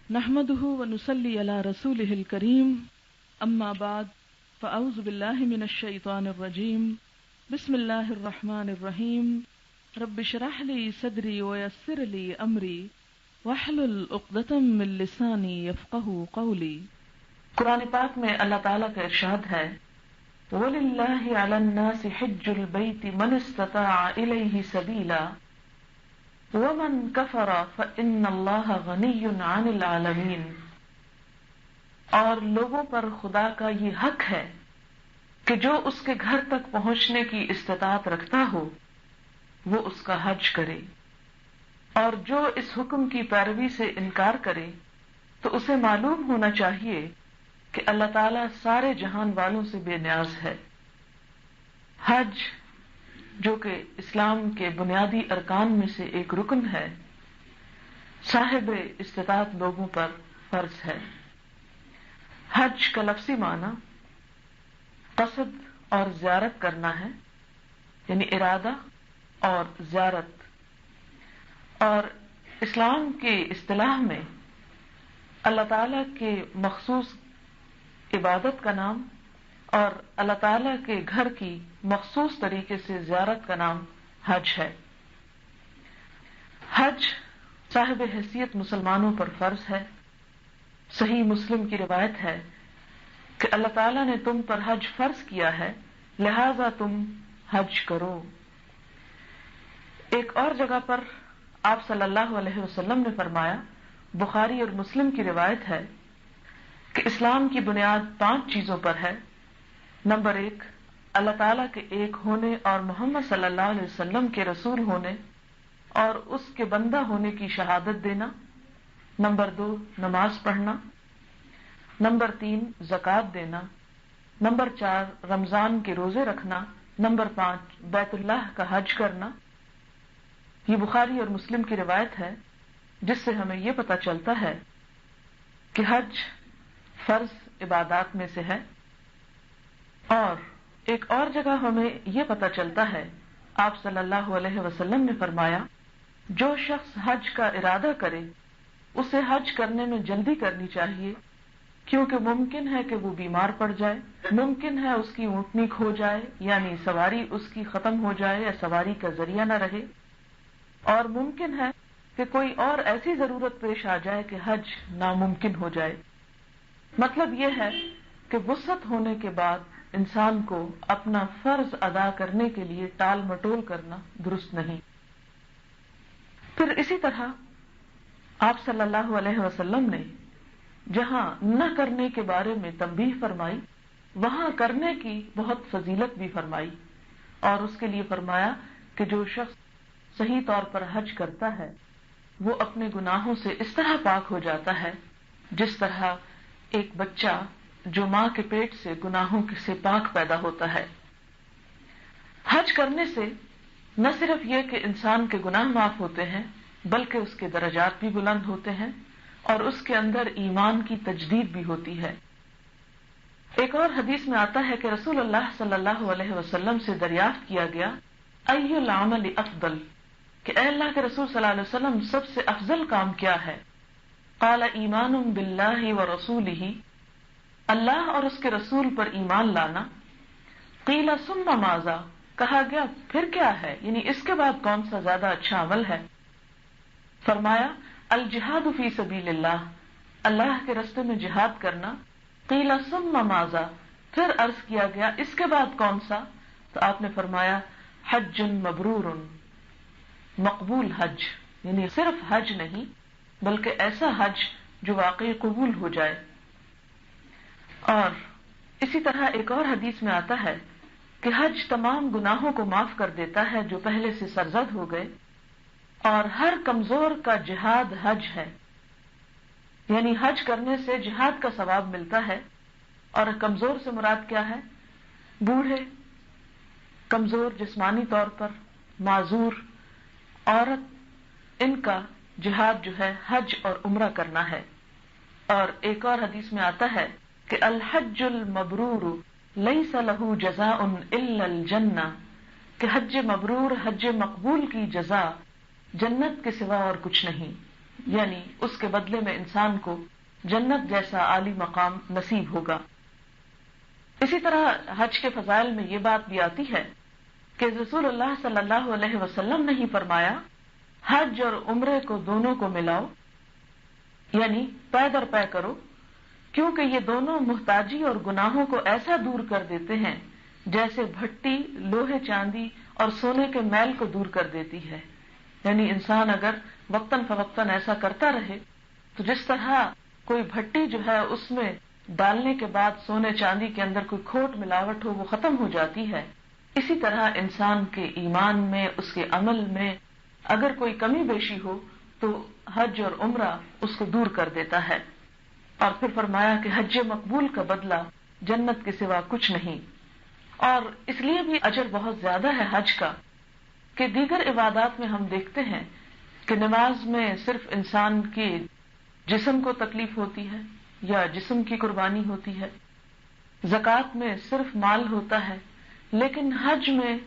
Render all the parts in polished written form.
نحمده ونصلي على رسوله الكريم اما بعد فاعوذ بالله من الشيطان الرجيم بسم الله الرحمن الرحيم رب اشرح لي صدري ويسر لي امري واحلل عقدة من لساني يفقهوا قولي۔ قرآن پاک میں اللہ تعالیٰ کا ارشاد ہے وَلِلَّهِ عَلَى النَّاسِ حِجُّ الْبَيْتِ مَنِ اسْتَطَاعَ إِلَيْهِ سَبِيلًا وَمَنْ كَفَرَ فَإِنَّ اللَّهَ غَنِيٌّ عَنِ الْعَالَمِينَ، اور لوگوں پر خدا کا یہ حق ہے کہ جو اس کے گھر تک پہنچنے کی استطاعت رکھتا ہو وہ اس کا حج کرے، اور جو اس حکم کی پیروی سے انکار کرے تو اسے معلوم ہونا چاہیے کہ اللہ تعالیٰ سارے جہان والوں سے بے نیاز ہے۔ حج جو کہ اسلام کے بنیادی ارکان میں سے ایک رکن ہے، صاحب استطاعت لوگوں پر فرض ہے۔ حج کا لفظی معنی قصد اور زیارت کرنا ہے، یعنی ارادہ اور زیارت، اور اسلام کی اصطلاح میں اللہ تعالیٰ کے مخصوص عبادت کا نام اور اللہ تعالیٰ کے گھر کی مخصوص طریقے سے زیارت کا نام حج ہے۔ حج صاحب حیثیت مسلمانوں پر فرض ہے۔ صحیح مسلم کی روایت ہے کہ اللہ تعالیٰ نے تم پر حج فرض کیا ہے لہذا تم حج کرو۔ ایک اور جگہ پر آپ صلی اللہ علیہ وسلم نے فرمایا، بخاری اور مسلم کی روایت ہے کہ اسلام کی بنیاد 5 چیزوں پر ہے۔ نمبر 1، اللہ تعالیٰ کے ایک ہونے اور محمد صلی اللہ علیہ وسلم کے رسول ہونے اور اس کے بندہ ہونے کی شہادت دینا۔ نمبر 2، نماز پڑھنا۔ نمبر 3، زکوٰۃ دینا۔ نمبر 4، رمضان کے روزے رکھنا۔ نمبر 5، بیت اللہ کا حج کرنا۔ یہ بخاری اور مسلم کی روایت ہے، جس سے ہمیں یہ پتہ چلتا ہے کہ حج فرض عبادات میں سے ہے۔ اور ایک اور جگہ ہمیں یہ پتہ چلتا ہے، آپ صلی اللہ علیہ وسلم نے فرمایا، جو شخص حج کا ارادہ کرے اسے حج کرنے میں جلدی کرنی چاہیے، کیونکہ ممکن ہے کہ وہ بیمار پڑ جائے، ممکن ہے اس کی اونٹنی کھو جائے یعنی سواری اس کی ختم ہو جائے یا سواری کا ذریعہ نہ رہے، اور ممکن ہے کہ کوئی اور ایسی ضرورت پیش آ جائے کہ حج ناممکن ہو جائے۔ مطلب یہ ہے کہ وسعت ہونے کے بعد انسان کو اپنا فرض ادا کرنے کے لیے ٹال مٹول کرنا درست نہیں۔ پھر اسی طرح آپ صلی اللہ علیہ وسلم نے جہاں نہ کرنے کے بارے میں تنبیہ فرمائی وہاں کرنے کی بہت فضیلت بھی فرمائی، اور اس کے لیے فرمایا کہ جو شخص صحیح طور پر حج کرتا ہے وہ اپنے گناہوں سے اس طرح پاک ہو جاتا ہے جس طرح ایک بچہ جو ماں کے پیٹ سے گناہوں سے پاک پیدا ہوتا ہے۔ حج کرنے سے نہ صرف یہ کہ انسان کے گناہ معاف ہوتے ہیں بلکہ اس کے درجات بھی بلند ہوتے ہیں اور اس کے اندر ایمان کی تجدید بھی ہوتی ہے۔ ایک اور حدیث میں آتا ہے کہ رسول اللہ صلی اللہ علیہ وسلم سے دریافت کیا گیا، ای العمل افضل، کہ اے اللہ کے رسول صلی اللہ علیہ وسلم سب سے افضل کام کیا ہے؟ قال ایمان باللہ ورسولہ، اللہ اور اس کے رسول پر ایمان لانا۔ قیل ثم ماذا، کہا گیا پھر کیا ہے، یعنی اس کے بعد کون سا زیادہ اچھا عمل ہے؟ فرمایا الجہاد فی سبیل اللہ، اللہ کے راستے میں جہاد کرنا۔ قیل ثم ماذا، پھر عرض کیا گیا اس کے بعد کون سا؟ تو آپ نے فرمایا حج مبرور، مقبول حج، یعنی صرف حج نہیں بلکہ ایسا حج جو واقعی قبول ہو جائے۔ اور اسی طرح ایک اور حدیث میں آتا ہے کہ حج تمام گناہوں کو معاف کر دیتا ہے جو پہلے سے سرزد ہو گئے، اور ہر کمزور کا جہاد حج ہے، یعنی حج کرنے سے جہاد کا ثواب ملتا ہے۔ اور کمزور سے مراد کیا ہے؟ بوڑھے، کمزور جسمانی طور پر، معذور، عورت، ان کا جہاد جو ہے حج اور عمرہ کرنا ہے۔ اور ایک اور حدیث میں آتا ہے کہ الحج المبرور لیس لہ جزاء الا الجنہ، کہ حج مبرور، حج مقبول کی جزا جنت کے سوا اور کچھ نہیں۔ یعنی اس کے بدلے میں انسان کو جنت جیسا عالی مقام نصیب ہوگا۔ اسی طرح حج کے فضائل میں یہ بات بھی آتی ہے کہ رسول اللہ صلی اللہ علیہ وسلم نے ہی فرمایا، حج اور عمرے کو دونوں کو ملاؤ، یعنی پے در پے کرو، کیونکہ یہ دونوں محتاجی اور گناہوں کو ایسا دور کر دیتے ہیں جیسے بھٹی لوہے چاندی اور سونے کے میل کو دور کر دیتی ہے۔ یعنی انسان اگر وقتاً فوقتاً ایسا کرتا رہے تو جس طرح کوئی بھٹی جو ہے اس میں ڈالنے کے بعد سونے چاندی کے اندر کوئی کھوٹ ملاوٹ ہو وہ ختم ہو جاتی ہے، اسی طرح انسان کے ایمان میں، اس کے عمل میں اگر کوئی کمی بیشی ہو تو حج اور عمرہ اس کو دور کر دیتا ہے۔ اور پھر فرمایا کہ حج مقبول کا بدلہ جنت کے سوا کچھ نہیں۔ اور اس لیے بھی اجر بہت زیادہ ہے حج کا کہ دیگر عبادات میں ہم دیکھتے ہیں کہ نماز میں صرف انسان کے جسم کو تکلیف ہوتی ہے یا جسم کی قربانی ہوتی ہے، زکوٰۃ میں صرف مال ہوتا ہے، لیکن حج میں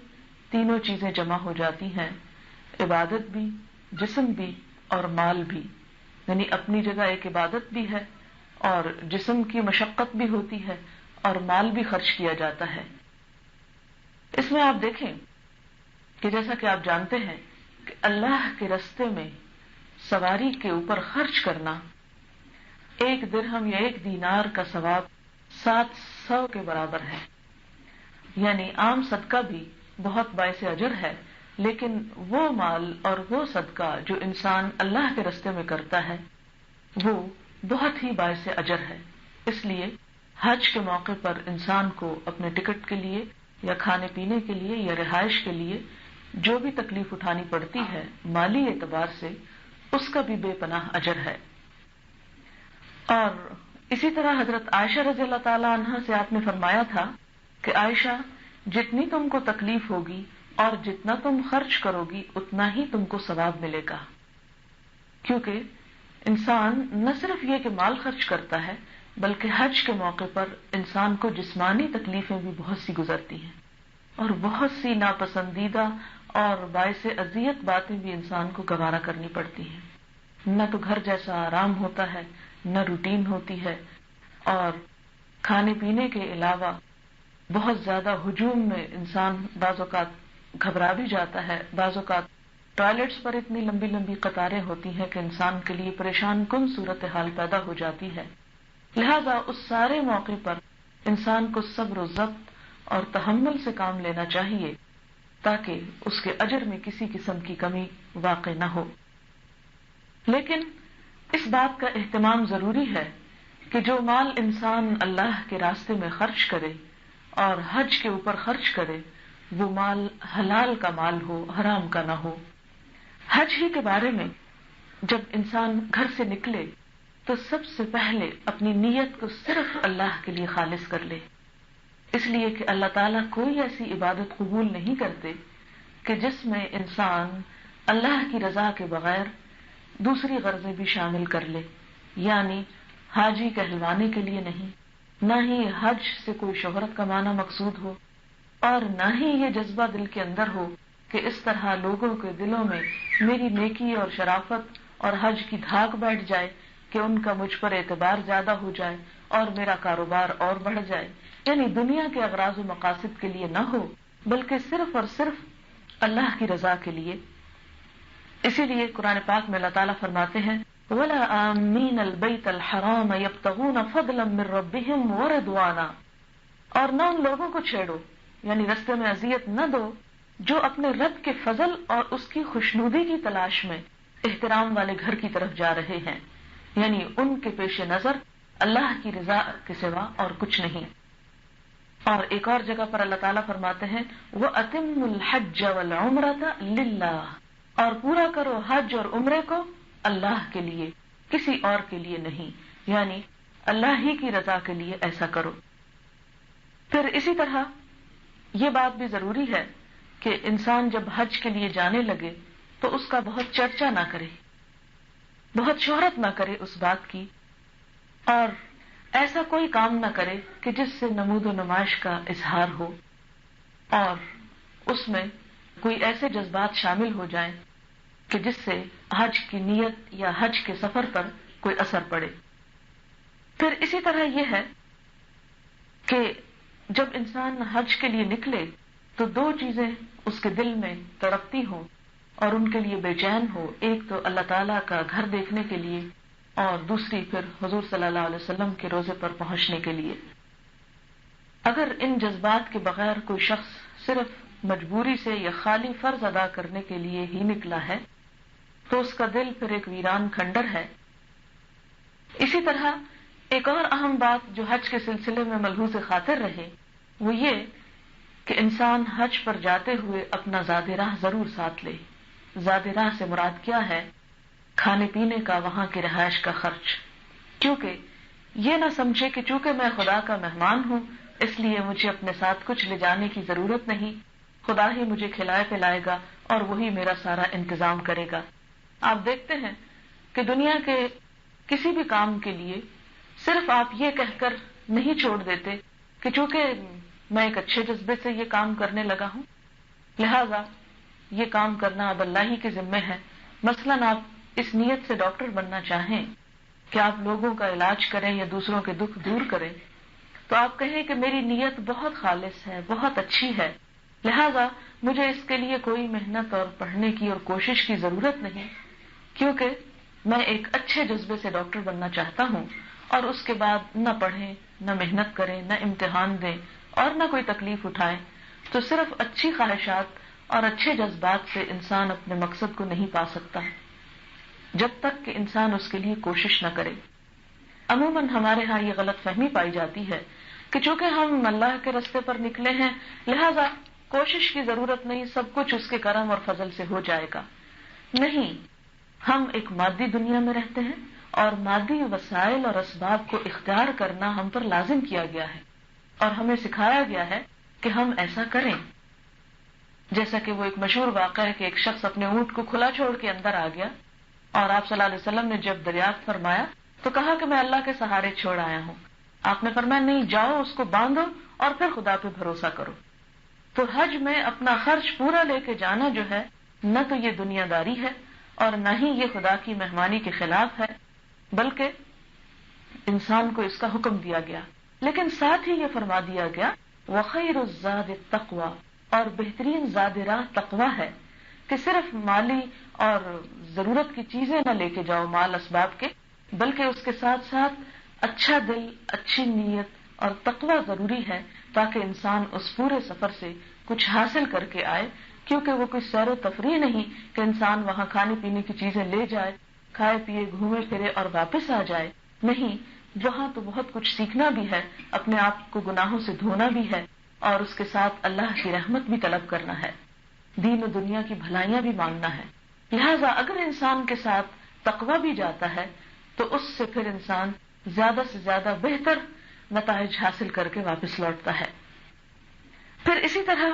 تینوں چیزیں جمع ہو جاتی ہیں، عبادت بھی، جسم بھی اور مال بھی۔ یعنی اپنی جگہ ایک عبادت بھی ہے اور جسم کی مشقت بھی ہوتی ہے اور مال بھی خرچ کیا جاتا ہے۔ اس میں آپ دیکھیں کہ جیسا کہ آپ جانتے ہیں کہ اللہ کے رستے میں سواری کے اوپر خرچ کرنا 1 درہم یا 1 دینار کا ثواب 700 کے برابر ہے۔ یعنی عام صدقہ بھی بہت باعث اجر ہے، لیکن وہ مال اور وہ صدقہ جو انسان اللہ کے رستے میں کرتا ہے وہ بہت ہی باعث اجر ہے۔ اس لیے حج کے موقع پر انسان کو اپنے ٹکٹ کے لیے یا کھانے پینے کے لیے یا رہائش کے لیے جو بھی تکلیف اٹھانی پڑتی ہے مالی اعتبار سے، اس کا بھی بے پناہ اجر ہے۔ اور اسی طرح حضرت عائشہ رضی اللہ تعالی عنہا سے آپ نے فرمایا تھا کہ عائشہ، جتنی تم کو تکلیف ہوگی اور جتنا تم خرچ کرو گی اتنا ہی تم کو ثواب ملے گا، کیونکہ انسان نہ صرف یہ کہ مال خرچ کرتا ہے بلکہ حج کے موقع پر انسان کو جسمانی تکلیفیں بھی بہت سی گزرتی ہیں اور بہت سی ناپسندیدہ اور باعث اذیت باتیں بھی انسان کو گوارا کرنی پڑتی ہیں۔ نہ تو گھر جیسا آرام ہوتا ہے، نہ روٹین ہوتی ہے، اور کھانے پینے کے علاوہ بہت زیادہ ہجوم میں انسان بعض اوقات گھبرا بھی جاتا ہے، بعض اوقات ٹوائلٹس پر اتنی لمبی لمبی قطاریں ہوتی ہیں کہ انسان کے لیے پریشان کن صورتحال پیدا ہو جاتی ہے۔ لہذا اس سارے موقع پر انسان کو صبر و ضبط اور تحمل سے کام لینا چاہیے تاکہ اس کے اجر میں کسی قسم کی کمی واقع نہ ہو۔ لیکن اس بات کا اہتمام ضروری ہے کہ جو مال انسان اللہ کے راستے میں خرچ کرے اور حج کے اوپر خرچ کرے وہ مال حلال کا مال ہو، حرام کا نہ ہو۔ حج ہی کے بارے میں جب انسان گھر سے نکلے تو سب سے پہلے اپنی نیت کو صرف اللہ کے لیے خالص کر لے، اس لیے کہ اللہ تعالیٰ کوئی ایسی عبادت قبول نہیں کرتے کہ جس میں انسان اللہ کی رضا کے بغیر دوسری غرضیں بھی شامل کر لے۔ یعنی حاجی کہلوانے کے لیے نہیں، نہ ہی حج سے کوئی شہرت کمانا مقصود ہو، اور نہ ہی یہ جذبہ دل کے اندر ہو کہ اس طرح لوگوں کے دلوں میں میری نیکی اور شرافت اور حج کی دھاک بیٹھ جائے کہ ان کا مجھ پر اعتبار زیادہ ہو جائے اور میرا کاروبار اور بڑھ جائے۔ یعنی دنیا کے اغراض و مقاصد کے لیے نہ ہو بلکہ صرف اور صرف اللہ کی رضا کے لیے۔ اسی لیے قرآن پاک میں اللہ تعالیٰ فرماتے ہیں وَلَا آمِّينَ الْبَيْتَ الْحَرَامَ يَبْتَغُونَ فَضْلًا مِّن رَّبِّهِمْ وَرِضْوَانًا، اور نہ ان لوگوں کو چھیڑو، یعنی رستے میں اذیت نہ دو جو اپنے رب کے فضل اور اس کی خوشنودی کی تلاش میں احترام والے گھر کی طرف جا رہے ہیں، یعنی ان کے پیش نظر اللہ کی رضا کے سوا اور کچھ نہیں۔ اور ایک اور جگہ پر اللہ تعالیٰ فرماتے ہیں وَأَتِمُّ الْحَجَّ وَالْعُمْرَةَ لِلَّهِ، اور پورا کرو حج اور عمرے کو اللہ کے لیے، کسی اور کے لیے نہیں، یعنی اللہ ہی کی رضا کے لیے ایسا کرو۔ پھر اسی طرح یہ بات بھی ضروری ہے کہ انسان جب حج کے لیے جانے لگے تو اس کا بہت چرچا نہ کرے، بہت شہرت نہ کرے اس بات کی، اور ایسا کوئی کام نہ کرے کہ جس سے نمود و نمائش کا اظہار ہو اور اس میں کوئی ایسے جذبات شامل ہو جائیں کہ جس سے حج کی نیت یا حج کے سفر پر کوئی اثر پڑے۔ پھر اسی طرح یہ ہے کہ جب انسان حج کے لیے نکلے تو دو چیزیں اس کے دل میں تڑپتی ہوں اور ان کے لیے بے چین ہو، ایک تو اللہ تعالیٰ کا گھر دیکھنے کے لیے اور دوسری پھر حضور صلی اللہ علیہ وسلم کے روضے پر پہنچنے کے لیے۔ اگر ان جذبات کے بغیر کوئی شخص صرف مجبوری سے یا خالی فرض ادا کرنے کے لیے ہی نکلا ہے تو اس کا دل پھر ایک ویران کھنڈر ہے۔ اسی طرح ایک اور اہم بات جو حج کے سلسلے میں ملحوظ خاطر رہے وہ یہ کہ انسان حج پر جاتے ہوئے اپنا زاد راہ ضرور ساتھ لے۔ زاد راہ سے مراد کیا ہے؟ کھانے پینے کا، وہاں کی رہائش کا خرچ، کیونکہ یہ نہ سمجھے کہ چونکہ میں خدا کا مہمان ہوں اس لیے مجھے اپنے ساتھ کچھ لے جانے کی ضرورت نہیں، خدا ہی مجھے کھلائے پلائے گا اور وہی میرا سارا انتظام کرے گا۔ آپ دیکھتے ہیں کہ دنیا کے کسی بھی کام کے لیے صرف آپ یہ کہہ کر نہیں چھوڑ دیتے کہ چونکہ میں ایک اچھے جذبے سے یہ کام کرنے لگا ہوں لہذا یہ کام کرنا اب اللہ ہی کے ذمے ہے۔ مثلاً آپ اس نیت سے ڈاکٹر بننا چاہیں کہ آپ لوگوں کا علاج کریں یا دوسروں کے دکھ دور کریں تو آپ کہیں کہ میری نیت بہت خالص ہے، بہت اچھی ہے، لہذا مجھے اس کے لیے کوئی محنت اور پڑھنے کی اور کوشش کی ضرورت نہیں، کیونکہ میں ایک اچھے جذبے سے ڈاکٹر بننا چاہتا ہوں، اور اس کے بعد نہ پڑھیں، نہ محنت کریں، نہ امتحان دیں اور نہ کوئی تکلیف اٹھائیں، تو صرف اچھی خواہشات اور اچھے جذبات سے انسان اپنے مقصد کو نہیں پا سکتا جب تک کہ انسان اس کے لیے کوشش نہ کرے۔ عموماً ہمارے ہاں یہ غلط فہمی پائی جاتی ہے کہ چونکہ ہم اللہ کے راستے پر نکلے ہیں لہذا کوشش کی ضرورت نہیں، سب کچھ اس کے کرم اور فضل سے ہو جائے گا۔ نہیں، ہم ایک مادی دنیا میں رہتے ہیں اور مادی وسائل اور اسباب کو اختیار کرنا ہم پر لازم کیا گیا ہے اور ہمیں سکھایا گیا ہے کہ ہم ایسا کریں۔ جیسا کہ وہ ایک مشہور واقعہ ہے کہ ایک شخص اپنے اونٹ کو کھلا چھوڑ کے اندر آ گیا اور آپ صلی اللہ علیہ وسلم نے جب دریافت فرمایا تو کہا کہ میں اللہ کے سہارے چھوڑ آیا ہوں۔ آپ نے فرمایا نہیں، جاؤ اس کو باندھو اور پھر خدا پہ بھروسہ کرو۔ تو حج میں اپنا خرچ پورا لے کے جانا جو ہے نہ تو یہ دنیا داری ہے اور نہ ہی یہ خدا کی مہمانی کے خلاف ہے، بلکہ انسان کو اس کا حکم دیا گیا، لیکن ساتھ ہی یہ فرما دیا گیا وَخَيْرُ الزَّادِ التَّقْوَى، اور بہترین زاد راہ تقویٰ ہے کہ صرف مالی اور ضرورت کی چیزیں نہ لے کے جاؤ، مال اسباب کے، بلکہ اس کے ساتھ ساتھ اچھا دل، اچھی نیت اور تقویٰ ضروری ہے تاکہ انسان اس پورے سفر سے کچھ حاصل کر کے آئے، کیونکہ وہ کوئی سیر و تفریح نہیں کہ انسان وہاں کھانے پینے کی چیزیں لے جائے، کھائے پیے، گھومے پھرے اور واپس آ جائے۔ نہیں، وہاں تو بہت کچھ سیکھنا بھی ہے، اپنے آپ کو گناہوں سے دھونا بھی ہے اور اس کے ساتھ اللہ کی رحمت بھی طلب کرنا ہے، دین و دنیا کی بھلائیاں بھی مانگنا ہے۔ لہٰذا اگر انسان کے ساتھ تقویٰ بھی جاتا ہے تو اس سے پھر انسان زیادہ سے زیادہ بہتر نتائج حاصل کر کے واپس لوٹتا ہے۔ پھر اسی طرح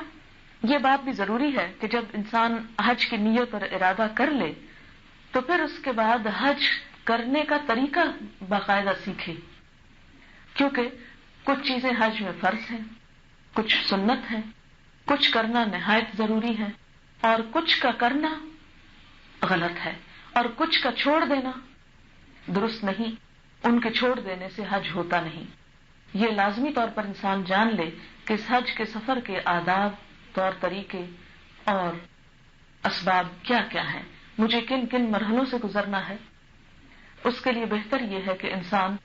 یہ بات بھی ضروری ہے کہ جب انسان حج کی نیت اور ارادہ کر لے تو پھر اس کے بعد حج کرنے کا طریقہ باقاعدہ سیکھے، کیونکہ کچھ چیزیں حج میں فرض ہیں، کچھ سنت ہیں، کچھ کرنا نہایت ضروری ہے اور کچھ کا کرنا غلط ہے اور کچھ کا چھوڑ دینا درست نہیں، ان کے چھوڑ دینے سے حج ہوتا نہیں۔ یہ لازمی طور پر انسان جان لے کہ اس حج کے سفر کے آداب، طور طریقے اور اسباب کیا کیا ہیں، مجھے کن کن مرحلوں سے گزرنا ہے۔ اس کے لیے بہتر یہ ہے کہ انسان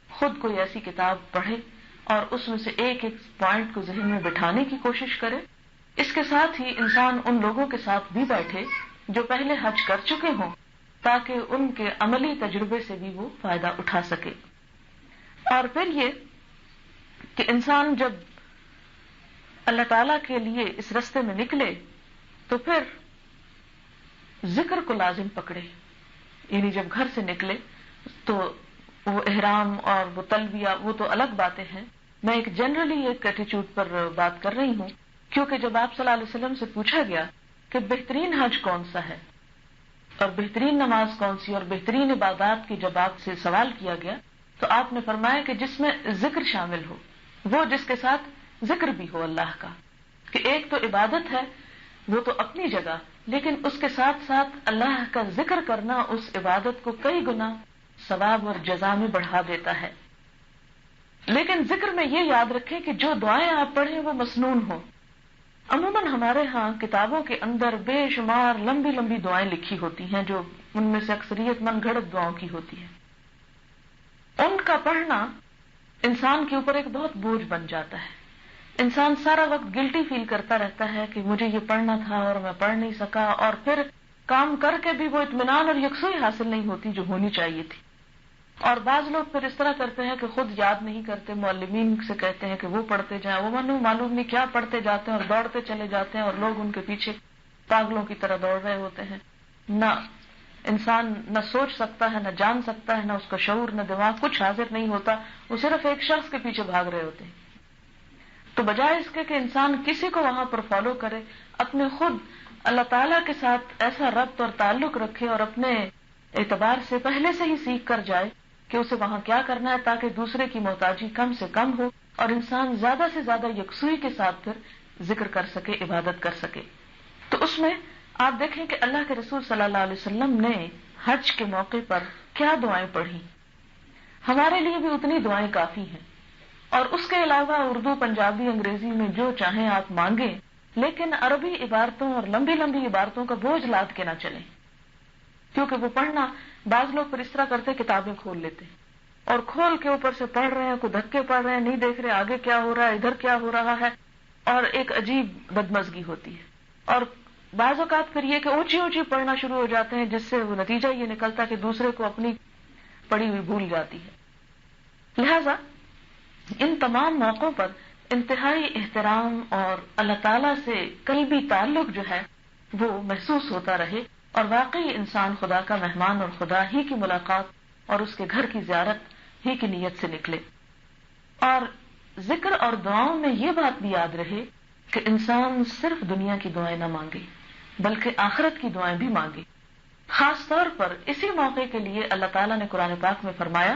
خود کوئی ایسی کتاب پڑھے اور اس میں سے ایک ایک پوائنٹ کو ذہن میں بٹھانے کی کوشش کرے۔ اس کے ساتھ ہی انسان ان لوگوں کے ساتھ بھی بیٹھے جو پہلے حج کر چکے ہوں تاکہ ان کے عملی تجربے سے بھی وہ فائدہ اٹھا سکے۔ اور پھر یہ کہ انسان جب اللہ تعالی کے لیے اس راستے میں نکلے تو پھر ذکر کو لازم پکڑے، یعنی جب گھر سے نکلے تو وہ احرام اور وہ تلبیہ وہ تو الگ باتیں ہیں، میں ایک جنرلی ایک ایٹیچیوڈ پر بات کر رہی ہوں، کیونکہ جب آپ صلی اللہ علیہ وسلم سے پوچھا گیا کہ بہترین حج کون سا ہے اور بہترین نماز کون سی اور بہترین عبادات کی جب آپ سے سوال کیا گیا تو آپ نے فرمایا کہ جس میں ذکر شامل ہو، وہ جس کے ساتھ ذکر بھی ہو اللہ کا، کہ ایک تو عبادت ہے وہ تو اپنی جگہ، لیکن اس کے ساتھ ساتھ اللہ کا ذکر کرنا اس عبادت کو کئی گنا ثواب اور جزا میں بڑھا دیتا ہے. لیکن ذکر میں یہ یاد رکھیں کہ جو دعائیں آپ پڑھیں وہ مسنون ہوں. عموماً ہمارے ہاں کتابوں کے اندر بے شمار لمبی لمبی دعائیں لکھی ہوتی ہیں جو ان میں سے اکثریت من گھڑت دعاؤں کی ہوتی ہے. ان کا پڑھنا انسان کے اوپر ایک بہت بوجھ بن جاتا ہے. انسان سارا وقت گلٹی فیل کرتا رہتا ہے کہ مجھے یہ پڑھنا تھا اور میں پڑھ نہیں سکا، اور پھر کام کر کے بھی وہ اطمینان اور یکسوئی حاصل نہیں ہوتی جو ہونی چاہیے تھی. اور بعض لوگ پھر اس طرح کرتے ہیں کہ خود یاد نہیں کرتے، معلمین سے کہتے ہیں کہ وہ پڑھتے جائیں، وہ معلوم نہیں کیا پڑھتے جاتے ہیں اور دوڑتے چلے جاتے ہیں اور لوگ ان کے پیچھے پاگلوں کی طرح دوڑ رہے ہوتے ہیں. نہ انسان نہ سوچ سکتا ہے، نہ جان سکتا ہے، نہ اس کا شعور نہ دماغ کچھ حاضر نہیں ہوتا، وہ صرف ایک شخص کے پیچھے بھاگ رہے ہوتے ہیں. تو بجائے اس کے کہ انسان کسی کو وہاں پر فالو کرے، اپنے خود اللہ تعالیٰ کے ساتھ ایسا ربط اور تعلق رکھے اور اپنے اعتبار سے پہلے سے ہی سیکھ کر جائے کہ اسے وہاں کیا کرنا ہے تاکہ دوسرے کی محتاجی کم سے کم ہو اور انسان زیادہ سے زیادہ یکسوئی کے ساتھ پھر ذکر کر سکے، عبادت کر سکے. تو اس میں آپ دیکھیں کہ اللہ کے رسول صلی اللہ علیہ وسلم نے حج کے موقع پر کیا دعائیں پڑھی. ہمارے لیے بھی اتنی دعائیں کافی ہیں، اور اس کے علاوہ اردو، پنجابی، انگریزی میں جو چاہیں آپ مانگیں، لیکن عربی عبارتوں اور لمبی لمبی عبارتوں کا بوجھ لاد کے نہ چلیں، کیونکہ وہ پڑھنا بعض لوگ پھر اس طرح کرتے کتابیں کھول لیتے اور کھول کے اوپر سے پڑھ رہے ہیں، کوئی دھکے پڑھ رہے ہیں، نہیں دیکھ رہے آگے کیا ہو رہا ہے، ادھر کیا ہو رہا ہے، اور ایک عجیب بدمزگی ہوتی ہے. اور بعض اوقات پھر یہ کہ اونچی اونچی پڑھنا شروع ہو جاتے ہیں، جس سے وہ نتیجہ یہ نکلتا کہ دوسرے کو اپنی پڑھی ہوئی بھول جاتی ہے. لہذا ان تمام موقعوں پر انتہائی احترام اور اللہ تعالیٰ سے قلبی تعلق جو ہے وہ محسوس ہوتا رہے، اور واقعی انسان خدا کا مہمان اور خدا ہی کی ملاقات اور اس کے گھر کی زیارت ہی کی نیت سے نکلے. اور ذکر اور دعاؤں میں یہ بات بھی یاد رہے کہ انسان صرف دنیا کی دعائیں نہ مانگے بلکہ آخرت کی دعائیں بھی مانگے. خاص طور پر اسی موقع کے لیے اللہ تعالیٰ نے قرآن پاک میں فرمایا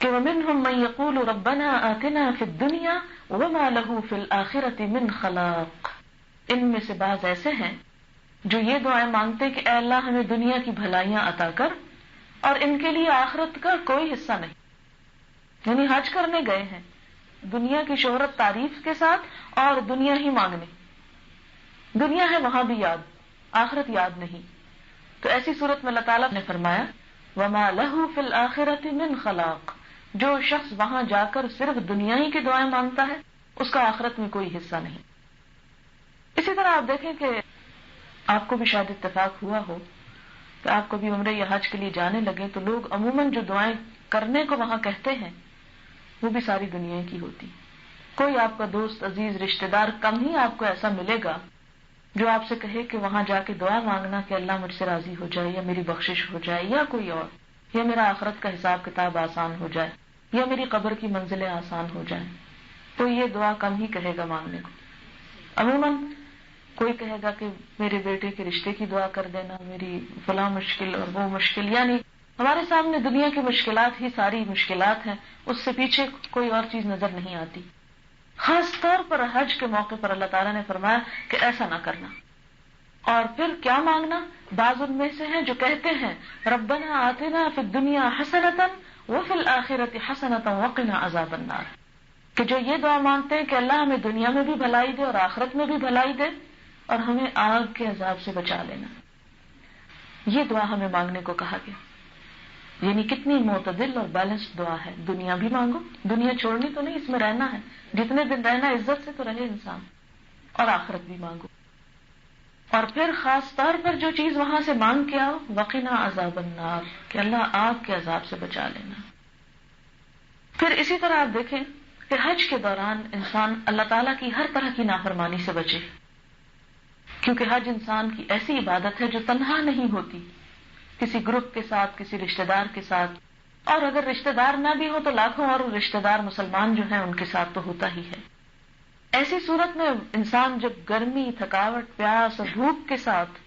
کہ وَمِنْهُمْ مَنْ يَقُولُ رَبَّنَا آتِنَا فِي الدُّنْيَا وَمَا لَهُ فِي الْآخِرَةِ مِنْ خَلَاقٍ. ان میں سے بعض ایسے ہیں جو یہ دعائیں مانگتے کہ اے اللہ ہمیں دنیا کی بھلائیاں عطا کر اور ان کے لیے آخرت کا کوئی حصہ نہیں. یعنی حج کرنے گئے ہیں دنیا کی شہرت تعریف کے ساتھ اور دنیا ہی مانگنے، دنیا ہے وہاں بھی یاد، آخرت یاد نہیں. تو ایسی صورت میں اللہ تعالیٰ نے فرمایا وَمَا لَهُ فِي الْآخِرَةِ مِنْ خَلَاقٍ. جو شخص وہاں جا کر صرف دنیا ہی کی دعائیں مانگتا ہے اس کا آخرت میں کوئی حصہ نہیں. اسی طرح آپ دیکھیں کہ آپ کو بھی شاید اتفاق ہوا ہو کہ آپ کبھی عمرے یا حج کے لیے جانے لگے تو لوگ عموماً جو دعائیں کرنے کو وہاں کہتے ہیں وہ بھی ساری دنیا کی ہوتی. کوئی آپ کا دوست، عزیز، رشتہ دار کم ہی آپ کو ایسا ملے گا جو آپ سے کہے کہ وہاں جا کے دعا مانگنا کہ اللہ مجھ سے راضی ہو جائے یا میری بخشش ہو جائے یا کوئی اور، یا میرا آخرت کا حساب کتاب آسان ہو جائے یا میری قبر کی منزلیں آسان ہو جائیں. تو یہ دعا کم ہی کہے گا مانگنے کو. عموماً کوئی کہے گا کہ میرے بیٹے کے رشتے کی دعا کر دینا، میری فلاں مشکل اور وہ مشکل. یعنی ہمارے سامنے دنیا کی مشکلات ہی ساری مشکلات ہیں، اس سے پیچھے کوئی اور چیز نظر نہیں آتی. خاص طور پر حج کے موقع پر اللہ تعالیٰ نے فرمایا کہ ایسا نہ کرنا. اور پھر کیا مانگنا؟ بعض ان میں سے ہیں جو کہتے ہیں ربنا آتنا فی الدنیا حسنۃ وفی الآخرۃ حسنۃ وقنا عذاب النار، کہ جو یہ دعا مانگتے ہیں کہ اللہ ہمیں دنیا میں بھی بھلائی دے اور آخرت میں بھی بھلائی دے اور ہمیں آگ کے عذاب سے بچا لینا. یہ دعا ہمیں مانگنے کو کہا گیا. یعنی کتنی معتدل اور بیلنسڈ دعا ہے. دنیا بھی مانگو، دنیا چھوڑنی تو نہیں، اس میں رہنا ہے، جتنے دن رہنا عزت سے تو رہے انسان، اور آخرت بھی مانگو. اور پھر خاص طور پر جو چیز وہاں سے مانگ کے آؤ وقنا عذاب النار، کہ اللہ آگ کے عذاب سے بچا لینا. پھر اسی طرح آپ دیکھیں کہ حج کے دوران انسان اللہ تعالیٰ کی ہر طرح کی نافرمانی سے بچے، کیونکہ حج انسان کی ایسی عبادت ہے جو تنہا نہیں ہوتی، کسی گروپ کے ساتھ، کسی رشتہ دار کے ساتھ، اور اگر رشتہ دار نہ بھی ہو تو لاکھوں اور رشتہ دار مسلمان جو ہیں ان کے ساتھ تو ہوتا ہی ہے. ایسی صورت میں انسان جب گرمی، تھکاوٹ، پیاس اور بھوک کے ساتھ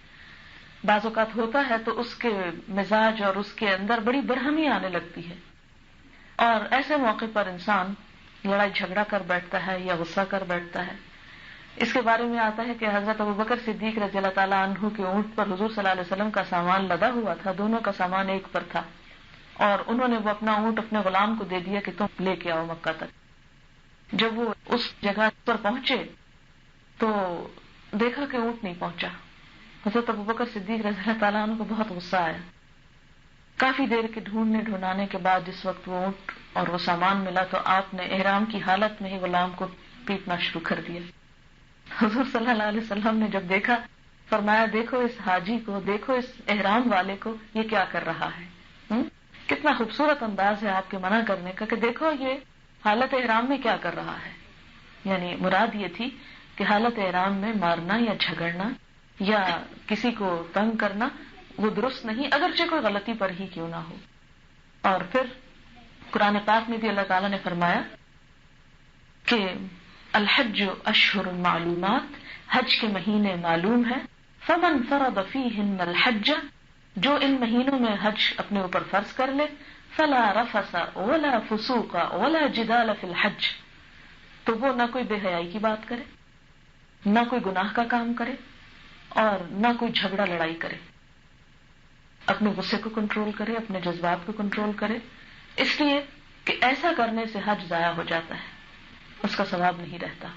بعض اوقات ہوتا ہے تو اس کے مزاج اور اس کے اندر بڑی برہمی آنے لگتی ہے، اور ایسے موقع پر انسان لڑائی جھگڑا کر بیٹھتا ہے یا غصہ کر بیٹھتا ہے اس کے بارے میں آتا ہے کہ حضرت ابوبکر صدیق رضی اللہ تعالیٰ عنہ کے اونٹ پر حضور صلی اللہ علیہ وسلم کا سامان لدا ہوا تھا، دونوں کا سامان ایک پر تھا، اور انہوں نے وہ اپنا اونٹ اپنے غلام کو دے دیا کہ تم لے کے آؤ مکہ تک۔ جب وہ اس جگہ پر پہنچے تو دیکھا کہ اونٹ نہیں پہنچا۔ حضرت ابوبکر صدیق رضی اللہ تعالیٰ عنہ کو بہت غصہ آیا۔ کافی دیر کے ڈھونڈنے کے بعد جس وقت وہ اونٹ اور وہ سامان ملا تو آپ نے احرام کی حالت میں ہی غلام کو پیٹنا شروع کر دیا۔ حضور صلی اللہ علیہ وسلم نے جب دیکھا، فرمایا دیکھو اس حاجی کو، دیکھو اس احرام والے کو، یہ کیا کر رہا ہے۔ کتنا خوبصورت انداز ہے آپ کے منع کرنے کا کہ دیکھو یہ حالت احرام میں کیا کر رہا ہے۔ یعنی مراد یہ تھی کہ حالت احرام میں مارنا یا جھگڑنا یا کسی کو تنگ کرنا وہ درست نہیں، اگرچہ کوئی غلطی پر ہی کیوں نہ ہو۔ اور پھر قرآن پاک میں بھی اللہ تعالیٰ نے فرمایا کہ الحج اشہر معلومات، حج کے مہینے معلوم ہے، فمن فرض فیہن الحج، جو ان مہینوں میں حج اپنے اوپر فرض کر لے، فلا رفث ولا فسوق ولا جدال فی الحج، تو وہ نہ کوئی بے حیائی کی بات کرے، نہ کوئی گناہ کا کام کرے، اور نہ کوئی جھگڑا لڑائی کرے، اپنے غصے کو کنٹرول کرے، اپنے جذبات کو کنٹرول کرے، اس لیے کہ ایسا کرنے سے حج ضائع ہو جاتا ہے، اس کا ثواب نہیں رہتا۔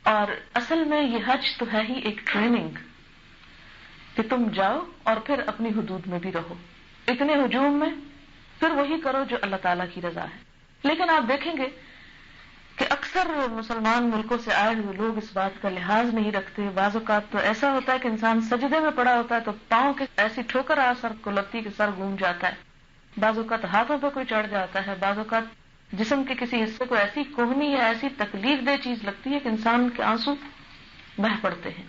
اور اصل میں یہ حج تو ہے ہی ایک ٹریننگ کہ تم جاؤ اور پھر اپنی حدود میں بھی رہو، اتنے ہجوم میں پھر وہی کرو جو اللہ تعالیٰ کی رضا ہے۔ لیکن آپ دیکھیں گے کہ اکثر مسلمان ملکوں سے آئے ہوئے لوگ اس بات کا لحاظ نہیں رکھتے۔ بعض اوقات تو ایسا ہوتا ہے کہ انسان سجدے میں پڑا ہوتا ہے تو پاؤں کے ایسی ٹھوکر سر کو لگتی کہ سر گھوم جاتا ہے، بعض اوقات ہاتھوں پہ کوئی چڑھ جاتا ہے، بعض اوقات جسم کے کسی حصے کو ایسی کوہنی یا ایسی تکلیف دہ چیز لگتی ہے کہ انسان کے آنسو بہہ پڑتے ہیں،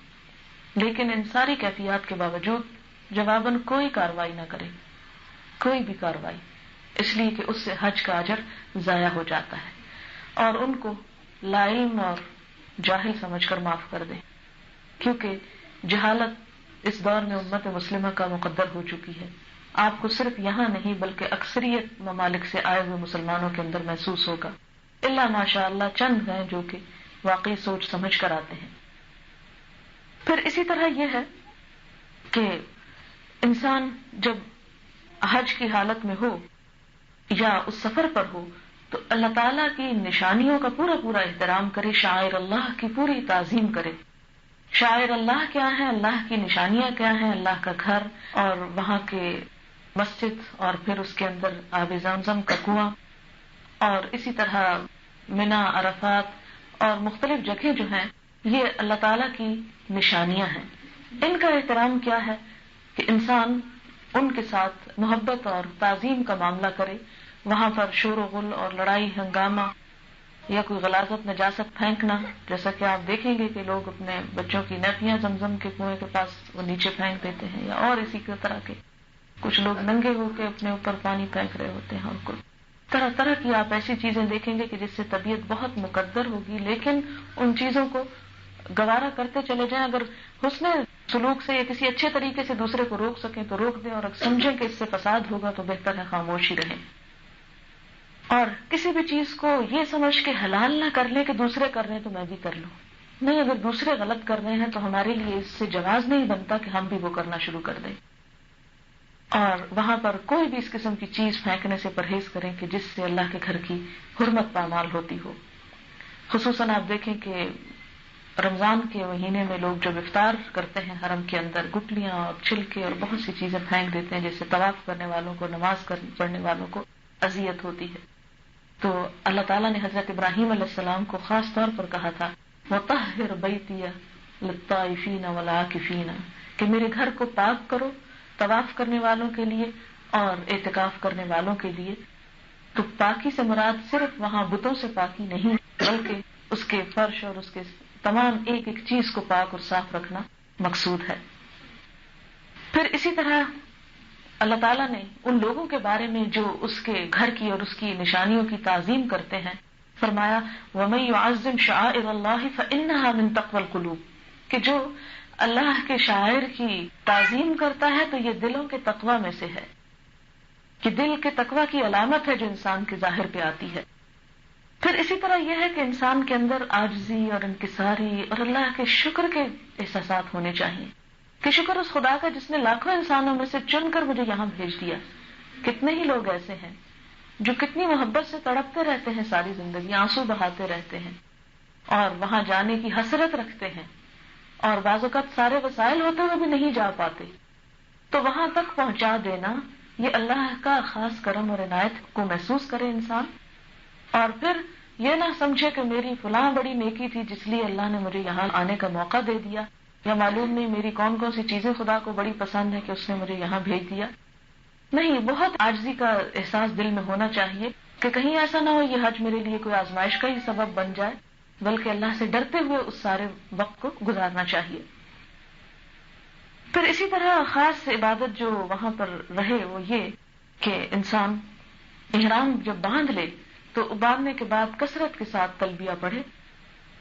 لیکن ان ساری کیفیات کے باوجود جواباً کوئی کارروائی نہ کرے، کوئی بھی کارروائی، اس لیے کہ اس سے حج کا اجر ضائع ہو جاتا ہے، اور ان کو لا علم اور جاہل سمجھ کر معاف کر دیں، کیونکہ جہالت اس دور میں امت مسلمہ کا مقدر ہو چکی ہے۔ آپ کو صرف یہاں نہیں بلکہ اکثریت ممالک سے آئے ہوئے مسلمانوں کے اندر محسوس ہوگا، الا ماشاء اللہ چند ہیں جو کہ واقعی سوچ سمجھ کر آتے ہیں۔ پھر اسی طرح یہ ہے کہ انسان جب حج کی حالت میں ہو یا اس سفر پر ہو تو اللہ تعالیٰ کی نشانیوں کا پورا پورا احترام کرے، شاعر اللہ کی پوری تعظیم کرے۔ شاعر اللہ کیا ہے، اللہ کی نشانیاں کیا ہیں، اللہ کا گھر اور وہاں کے مسجد، اور پھر اس کے اندر آب زمزم کا کنواں، اور اسی طرح منا، عرفات اور مختلف جگہیں جو ہیں، یہ اللہ تعالیٰ کی نشانیاں ہیں۔ ان کا احترام کیا ہے کہ انسان ان کے ساتھ محبت اور تعظیم کا معاملہ کرے، وہاں پر شور و غل اور لڑائی ہنگامہ یا کوئی غلاظت نجاست پھینکنا، جیسا کہ آپ دیکھیں گے کہ لوگ اپنے بچوں کی نیپیاں زمزم کے کنویں کے پاس وہ نیچے پھینک دیتے ہیں، یا اور اسی طرح کے کچھ لوگ ننگے ہو کے اپنے اوپر پانی پھینک رہے ہوتے ہیں، اور کوئی طرح طرح کی آپ ایسی چیزیں دیکھیں گے کہ جس سے طبیعت بہت مقدر ہوگی، لیکن ان چیزوں کو گوارا کرتے چلے جائیں۔ اگر حسن سلوک سے یا کسی اچھے طریقے سے دوسرے کو روک سکیں تو روک دیں، اور اگر سمجھیں کہ اس سے فساد ہوگا تو بہتر ہے خاموش ہی رہیں۔ اور کسی بھی چیز کو یہ سمجھ کے حلال نہ کر لیں کہ دوسرے کر رہے ہیں تو میں بھی کر لوں، نہیں، اگر دوسرے غلط کر رہے ہیں تو ہمارے لیے اس سے جواز نہیں بنتا کہ ہم بھی وہ کرنا شروع کر دیں۔ اور وہاں پر کوئی بھی اس قسم کی چیز پھینکنے سے پرہیز کریں کہ جس سے اللہ کے گھر کی حرمت پامال ہوتی ہو۔ خصوصاً آپ دیکھیں کہ رمضان کے مہینے میں لوگ جب افطار کرتے ہیں حرم کے اندر گٹلیاں اور چھلکے اور بہت سی چیزیں پھینک دیتے ہیں جس سے طواف کرنے والوں کو، نماز پڑھنے والوں کو اذیت ہوتی ہے۔ تو اللہ تعالیٰ نے حضرت ابراہیم علیہ السلام کو خاص طور پر کہا تھا وَطَهِّرْ بَيْتِيَ لِلطَّائِفِينَ وَالْعَاكِفِينَ، کہ میرے گھر کو پاک کرو طواف کرنے والوں کے لیے اور اعتکاف کرنے والوں کے لیے۔ تو پاکی سے مراد صرف وہاں بتوں سے پاکی نہیں بلکہ اس کے فرش اور اس کے تمام ایک ایک چیز کو پاک اور صاف رکھنا مقصود ہے۔ پھر اسی طرح اللہ تعالیٰ نے ان لوگوں کے بارے میں جو اس کے گھر کی اور اس کی نشانیوں کی تعظیم کرتے ہیں فرمایا وَمَن يُعَظِّمْ شَعَائِرَ اللَّهِ فَإِنَّهَا مِن تَقْوَى الْقُلُوبِ، کہ جو اللہ کے شاعر کی تعظیم کرتا ہے تو یہ دلوں کے تقوی میں سے ہے، کہ دل کے تقوی کی علامت ہے جو انسان کے ظاہر پہ آتی ہے۔ پھر پھر اسی طرح یہ ہے کہ انسان کے اندر عاجزی اور انکساری اور اللہ کے شکر کے احساسات ہونے چاہیے کہ شکر اس خدا کا جس نے لاکھوں انسانوں میں سے چن کر مجھے یہاں بھیج دیا. کتنے ہی لوگ ایسے ہیں جو کتنی محبت سے تڑپتے رہتے ہیں ساری زندگی, آنسو بہاتے رہتے ہیں اور وہاں جانے کی حسرت رکھتے ہیں, اور بعض اوقات سارے وسائل ہوتے ہوئے بھی نہیں جا پاتے. تو وہاں تک پہنچا دینا یہ اللہ کا خاص کرم اور عنایت کو محسوس کرے انسان, اور پھر یہ نہ سمجھے کہ میری فلاں بڑی نیکی تھی جس لیے اللہ نے مجھے یہاں آنے کا موقع دے دیا, یا معلوم نہیں میری کون کون سی چیزیں خدا کو بڑی پسند ہے کہ اس نے مجھے یہاں بھیج دیا. نہیں, بہت عاجزی کا احساس دل میں ہونا چاہیے کہ کہیں ایسا نہ ہو یہ حج میرے لیے کوئی آزمائش کا ہی سبب بن جائے, بلکہ اللہ سے ڈرتے ہوئے اس سارے وقت کو گزارنا چاہیے. پھر اسی طرح خاص عبادت جو وہاں پر رہے وہ یہ کہ انسان احرام جب باندھ لے تو باندھنے کے بعد کثرت کے ساتھ تلبیہ پڑھے,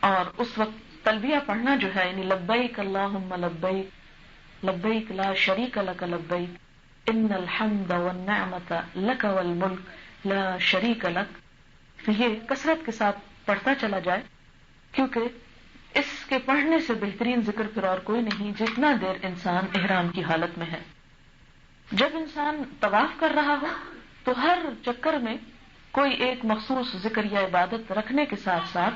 اور اس وقت تلبیہ پڑھنا جو ہے یعنی لبیک اللہم لبیک لبیک لا شریک لک لبیک ان الحمد والنعمت لک والملک لا شریک لک, تو یہ کثرت کے ساتھ پڑھتا چلا جائے, کیونکہ اس کے پڑھنے سے بہترین ذکر پھر اور کوئی نہیں جتنا دیر انسان احرام کی حالت میں ہے. جب انسان طواف کر رہا ہو تو ہر چکر میں کوئی ایک مخصوص ذکر یا عبادت رکھنے کے ساتھ ساتھ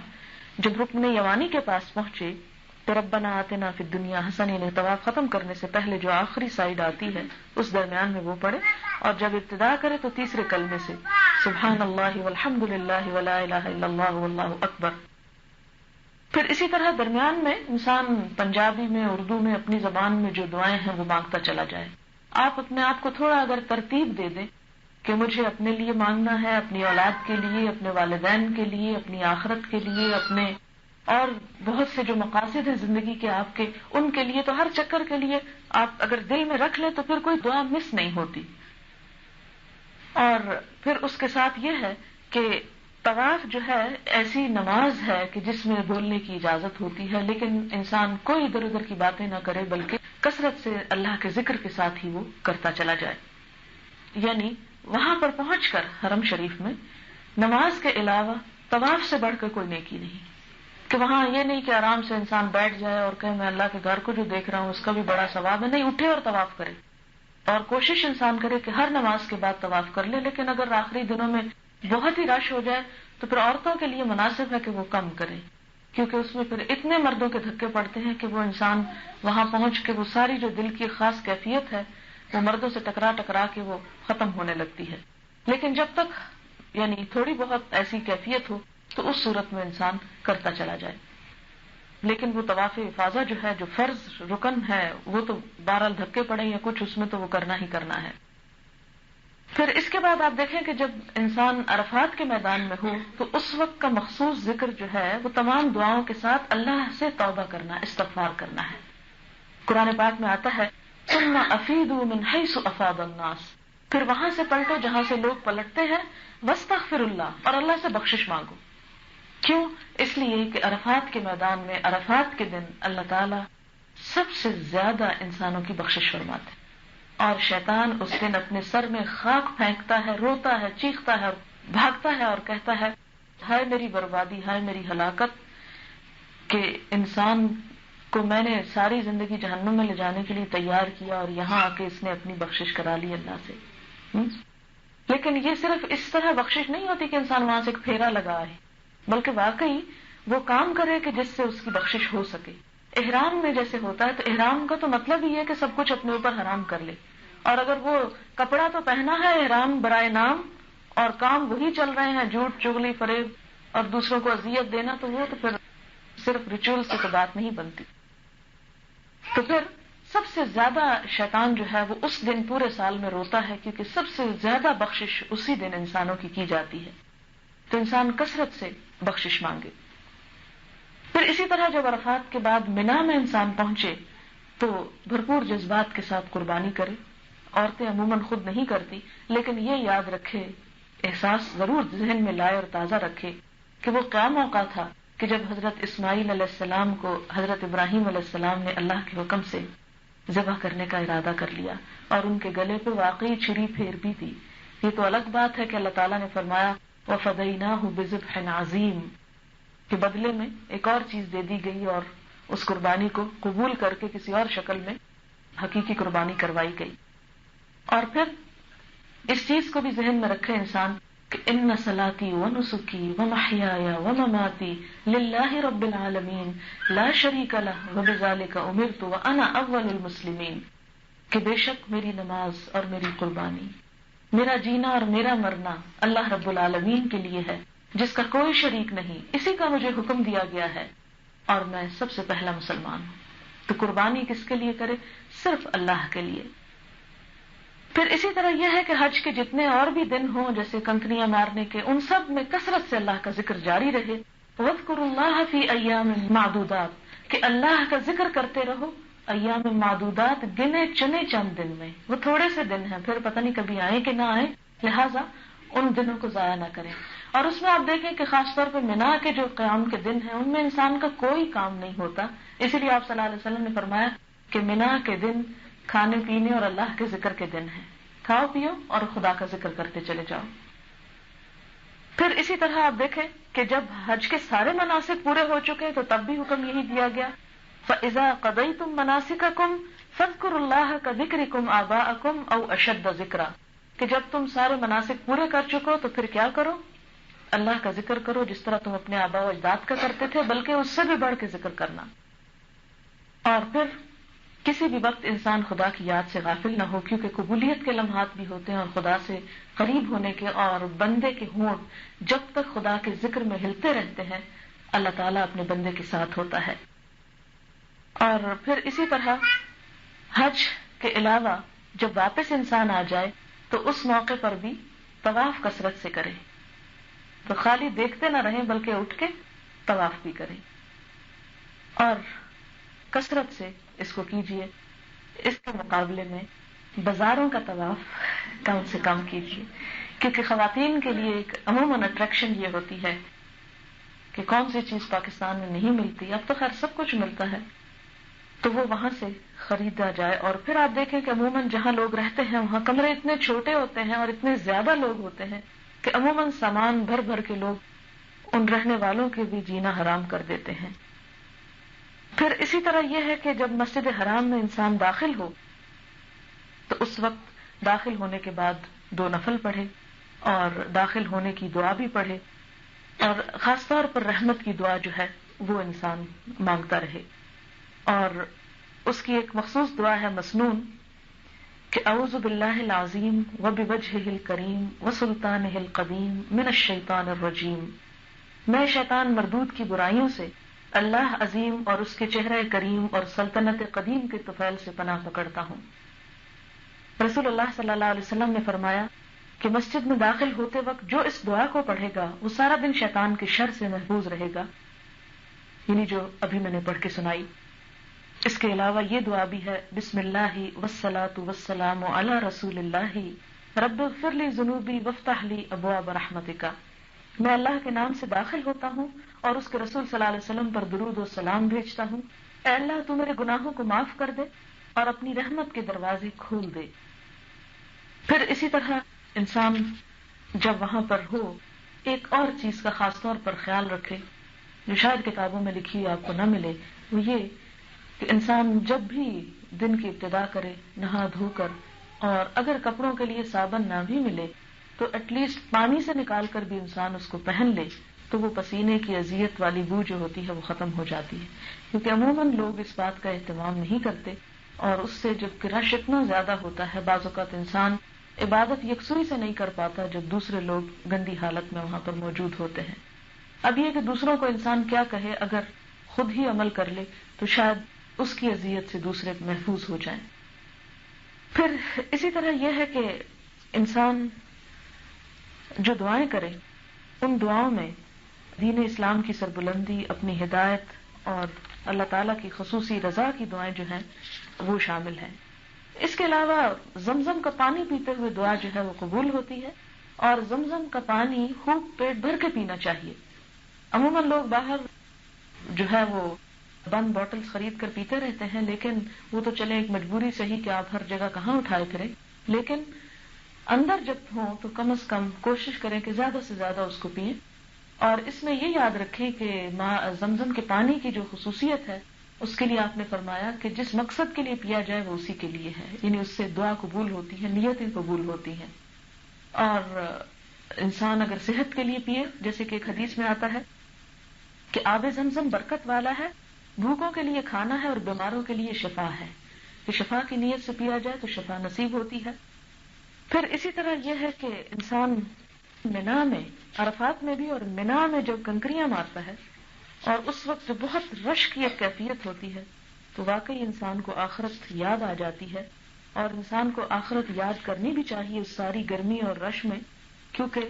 جب رکن یمانی کے پاس پہنچے تو ربنا آتنا فی الدنیا حسنہ, یعنی طواف ختم کرنے سے پہلے جو آخری سائڈ آتی ہے اس درمیان میں وہ پڑھے, اور جب ابتدا کرے تو تیسرے کلمے سے سبحان اللہ والحمد للہ ولا الہ الا اللہ واللہ اکبر. پھر اسی طرح درمیان میں انسان پنجابی میں, اردو میں, اپنی زبان میں جو دعائیں ہیں وہ مانگتا چلا جائے. آپ اپنے آپ کو تھوڑا اگر ترتیب دے دیں کہ مجھے اپنے لیے مانگنا ہے, اپنی اولاد کے لیے, اپنے والدین کے لیے, اپنی آخرت کے لیے, اپنے اور بہت سے جو مقاصد ہیں زندگی کے آپ کے, ان کے لیے, تو ہر چکر کے لیے آپ اگر دل میں رکھ لیں تو پھر کوئی دعا مس نہیں ہوتی. اور پھر اس کے ساتھ یہ ہے کہ طواف جو ہے ایسی نماز ہے کہ جس میں بولنے کی اجازت ہوتی ہے, لیکن انسان کوئی ادھر ادھر کی باتیں نہ کرے بلکہ کثرت سے اللہ کے ذکر کے ساتھ ہی وہ کرتا چلا جائے. یعنی وہاں پر پہنچ کر حرم شریف میں نماز کے علاوہ طواف سے بڑھ کر کوئی نیکی نہیں, کہ وہاں یہ نہیں کہ آرام سے انسان بیٹھ جائے اور کہے میں اللہ کے گھر کو جو دیکھ رہا ہوں اس کا بھی بڑا ثواب ہے. نہیں, اٹھے اور طواف کرے, اور کوشش انسان کرے کہ ہر نماز کے بعد طواف کر لے, لیکن اگر آخری دنوں میں بہت ہی رش ہو جائے تو پھر عورتوں کے لیے مناسب ہے کہ وہ کم کریں, کیونکہ اس میں پھر اتنے مردوں کے دھکے پڑتے ہیں کہ وہ انسان وہاں پہنچ کے وہ ساری جو دل کی خاص کیفیت ہے وہ مردوں سے ٹکرا ٹکرا کے وہ ختم ہونے لگتی ہے. لیکن جب تک یعنی تھوڑی بہت ایسی کیفیت ہو تو اس صورت میں انسان کرتا چلا جائے. لیکن وہ طواف افاضہ جو ہے, جو فرض رکن ہے, وہ تو بہرحال دھکے پڑے یا کچھ اس میں تو وہ کرنا ہی کرنا ہے. پھر اس کے بعد آپ دیکھیں کہ جب انسان عرفات کے میدان میں ہو تو اس وقت کا مخصوص ذکر جو ہے وہ تمام دعاؤں کے ساتھ اللہ سے توبہ کرنا, استغفار کرنا ہے. قرآن پاک میں آتا ہے ثم افیدوا من حیث افاض الناس, پھر وہاں سے پلٹو جہاں سے لوگ پلٹتے ہیں, واستغفر اللہ, اور اللہ سے بخشش مانگو. کیوں؟ اس لیے کہ عرفات کے میدان میں عرفات کے دن اللہ تعالی سب سے زیادہ انسانوں کی بخشش فرماتے ہیں, اور شیطان اس دن اپنے سر میں خاک پھینکتا ہے, روتا ہے, چیختا ہے, بھاگتا ہے اور کہتا ہے ہائے میری بربادی, ہائے میری ہلاکت, کہ انسان کو میں نے ساری زندگی جہنم میں لے جانے کے لیے تیار کیا اور یہاں آ کے اس نے اپنی بخشش کرا لی اللہ سے. لیکن یہ صرف اس طرح بخشش نہیں ہوتی کہ انسان وہاں سے ایک پھیرا لگا ہے, بلکہ واقعی وہ کام کرے کہ جس سے اس کی بخشش ہو سکے. احرام میں جیسے ہوتا ہے تو احرام کا تو مطلب یہ ہے کہ سب کچھ اپنے اوپر حرام کر لے, اور اگر وہ کپڑا تو پہنا ہے احرام برائے نام اور کام وہی چل رہے ہیں, جھوٹ چغلی فریب اور دوسروں کو اذیت دینا, تو وہ تو پھر صرف ریچول سے تو بات نہیں بنتی. تو پھر سب سے زیادہ شیطان جو ہے وہ اس دن پورے سال میں روتا ہے, کیونکہ سب سے زیادہ بخشش اسی دن انسانوں کی جاتی ہے. تو انسان کثرت سے بخشش مانگے. پھر اسی طرح جب عرفات کے بعد منا میں انسان پہنچے تو بھرپور جذبات کے ساتھ قربانی کرے. عورتیں عموماً خود نہیں کرتی, لیکن یہ یاد رکھے, احساس ضرور ذہن میں لائے اور تازہ رکھے کہ وہ کیا موقع تھا کہ جب حضرت اسماعیل علیہ السلام کو حضرت ابراہیم علیہ السلام نے اللہ کے حکم سے ذبح کرنے کا ارادہ کر لیا, اور ان کے گلے پہ واقعی چھری پھیر بھی تھی. یہ تو الگ بات ہے کہ اللہ تعالیٰ نے فرمایا وَفَدَيْنَاهُ بِذِبْحٍ عَظِيمٍ کہ بدلے میں ایک اور چیز دے دی گئی اور اس قربانی کو قبول کر کے کسی اور شکل میں حقیقی قربانی کروائی گئی. اور پھر اس چیز کو بھی ذہن میں رکھے انسان کہ ان صلاتی ونسکی ومحیایا ومماتی للہ رب العالمین لا شریک لہ وبذالک امرت وانا اول المسلمین، کہ بے شک میری نماز اور میری قربانی، میرا جینا اور میرا مرنا اللہ رب العالمین کے لیے ہے جس کا کوئی شریک نہیں، اسی کا مجھے حکم دیا گیا ہے اور میں سب سے پہلا مسلمان ہوں. تو قربانی کس کے لیے کرے؟ صرف اللہ کے لیے. پھر اسی طرح یہ ہے کہ حج کے جتنے اور بھی دن ہوں جیسے کنکریاں مارنے کے، ان سب میں کثرت سے اللہ کا ذکر جاری رہے. وَاذْكُرُوا اللَّهَ فِي أَيَّامٍ مَعْدُودَاتٍ کہ اللہ کا ذکر کرتے رہو ایام معدودات، گنے چنے چند دن میں. وہ تھوڑے سے دن ہیں، پھر پتہ نہیں کبھی آئیں کہ نہ آئیں، لہٰذا ان دنوں کو ضائع نہ کریں. اور اس میں آپ دیکھیں کہ خاص طور پہ منا کے جو قیام کے دن ہیں ان میں انسان کا کوئی کام نہیں ہوتا. اسی لیے آپ صلی اللہ علیہ وسلم نے فرمایا کہ منا کے دن کھانے پینے اور اللہ کے ذکر کے دن ہیں، کھاؤ پیو اور خدا کا ذکر کرتے چلے جاؤ. پھر اسی طرح آپ دیکھیں کہ جب حج کے سارے مناسک پورے ہو چکے تو تب بھی حکم یہی دیا گیا فَإِذَا قَضَيْتُم مَنَاسِكَكُمْ فَاذْكُرُوا اللَّهَ كَذِكْرِكُمْ آبَاءَكُمْ أَوْ أَشَدَّ ذِكْرًا کہ جب تم سارے مناسک پورے کر چکو تو پھر کیا کرو؟ اللہ کا ذکر کرو جس طرح تم اپنے آباء و اجداد کا کرتے تھے، بلکہ اس سے بھی بڑھ کے ذکر کرنا. اور پھر کسی بھی وقت انسان خدا کی یاد سے غافل نہ ہو، کیونکہ قبولیت کے لمحات بھی ہوتے ہیں اور خدا سے قریب ہونے کے، اور بندے کے ہونٹ جب تک خدا کے ذکر میں ہلتے رہتے ہیں اللہ تعالیٰ اپنے بندے کے ساتھ ہوتا ہے. اور پھر اسی طرح حج کے علاوہ جب واپس انسان آ جائے تو اس موقع پر بھی طواف کثرت سے کرے. تو خالی دیکھتے نہ رہیں بلکہ اٹھ کے طواف بھی کریں اور کثرت سے اس کو کیجیے. اس کے مقابلے میں بازاروں کا طواف کم سے کم کیجیے، کیونکہ خواتین کے لیے ایک عموماً اٹریکشن یہ ہوتی ہے کہ کون سی چیز پاکستان میں نہیں ملتی، اب تو خیر سب کچھ ملتا ہے، تو وہ وہاں سے خریدا جائے. اور پھر آپ دیکھیں کہ عموماً جہاں لوگ رہتے ہیں وہاں کمرے اتنے چھوٹے ہوتے ہیں اور اتنے زیادہ لوگ ہوتے ہیں کہ عموماً سامان بھر بھر کے لوگ ان رہنے والوں کے بھی جینا حرام کر دیتے ہیں. پھر اسی طرح یہ ہے کہ جب مسجد حرام میں انسان داخل ہو تو اس وقت داخل ہونے کے بعد 2 نفل پڑھے اور داخل ہونے کی دعا بھی پڑھے، اور خاص طور پر رحمت کی دعا جو ہے وہ انسان مانگتا رہے. اور اس کی ایک مخصوص دعا ہے مسنون کہ اعوذ باللہ العظیم وبوجہہ الکریم وسلطانہ القدیم من الشیطان الرجیم، میں شیطان مردود کی برائیوں سے اللہ عظیم اور اس کے چہرہ کریم اور سلطنت قدیم کے طفیل سے پناہ پکڑتا ہوں. رسول اللہ صلی اللہ علیہ وسلم نے فرمایا کہ مسجد میں داخل ہوتے وقت جو اس دعا کو پڑھے گا وہ سارا دن شیطان کے شر سے محفوظ رہے گا، یعنی جو ابھی میں نے پڑھ کے سنائی. اس کے علاوہ یہ دعا بھی ہے بسم اللہ والصلاۃ والسلام علی رسول اللہ رب اغفر لی ذنوبی وافتح لی ابواب رحمتک، میں اللہ کے نام سے داخل ہوتا ہوں اور اس کے رسول صلی اللہ علیہ وسلم پر درود و سلام بھیجتا ہوں. اے اللہ تو میرے گناہوں کو معاف کر دے اور اپنی رحمت کے دروازے کھول دے. پھر اسی طرح انسان جب وہاں پر ہو ایک اور چیز کا خاص طور پر خیال رکھے جو شاید کتابوں میں لکھی آپ کو نہ ملے، وہ یہ کہ انسان جب بھی دن کی ابتدا کرے نہا دھو کر، اور اگر کپڑوں کے لیے صابن نہ بھی ملے تو ایٹ لیسٹ پانی سے نکال کر بھی انسان اس کو پہن لے تو وہ پسینے کی اذیت والی بو جو ہوتی ہے وہ ختم ہو جاتی ہے. کیونکہ عموماً لوگ اس بات کا اہتمام نہیں کرتے، اور اس سے جب رش اتنا زیادہ ہوتا ہے بعض اوقات انسان عبادت یکسوئی سے نہیں کر پاتا جب دوسرے لوگ گندی حالت میں وہاں پر موجود ہوتے ہیں. اب یہ کہ دوسروں کو انسان کیا کہے، اگر خود ہی عمل کر لے تو شاید اس کی اذیت سے دوسرے محفوظ ہو جائیں. پھر اسی طرح یہ ہے کہ انسان جو دعائیں کرے ان دعاؤں میں دین اسلام کی سربلندی، اپنی ہدایت اور اللہ تعالیٰ کی خصوصی رضا کی دعائیں جو ہیں وہ شامل ہیں. اس کے علاوہ زمزم کا پانی پیتے ہوئے دعا جو ہے وہ قبول ہوتی ہے، اور زمزم کا پانی خوب پیٹ بھر کے پینا چاہیے. عموماً لوگ باہر جو ہے وہ بند بوٹلز خرید کر پیتے رہتے ہیں، لیکن وہ تو چلے ایک مجبوری سے ہی کہ آپ ہر جگہ کہاں اٹھائے پھریں، لیکن اندر جب ہوں تو کم از کم کوشش کریں کہ زیادہ سے زیادہ اس کو پئیں، اور اس میں یہ یاد رکھیں کہ ماء زمزم کے پانی کی جو خصوصیت ہے اس کے لیے آپ نے فرمایا کہ جس مقصد کے لیے پیا جائے وہ اسی کے لیے ہے، یعنی اس سے دعا قبول ہوتی ہے، نیتیں قبول ہوتی ہیں. اور انسان اگر صحت کے لیے پیے، جیسے کہ ایک حدیث میں آتا ہے کہ آب زمزم برکت والا ہے، بھوکوں کے لیے کھانا ہے اور بیماروں کے لیے شفا ہے، کہ شفا کی نیت سے پیا جائے تو شفا نصیب ہوتی ہے. پھر اسی طرح یہ ہے کہ انسان منا میں، عرفات میں بھی اور منا میں جب کنکریاں مارتا ہے اور اس وقت جو بہت رش کی ایک کیفیت ہوتی ہے تو واقعی انسان کو آخرت یاد آ جاتی ہے، اور انسان کو آخرت یاد کرنی بھی چاہیے اس ساری گرمی اور رش میں. کیونکہ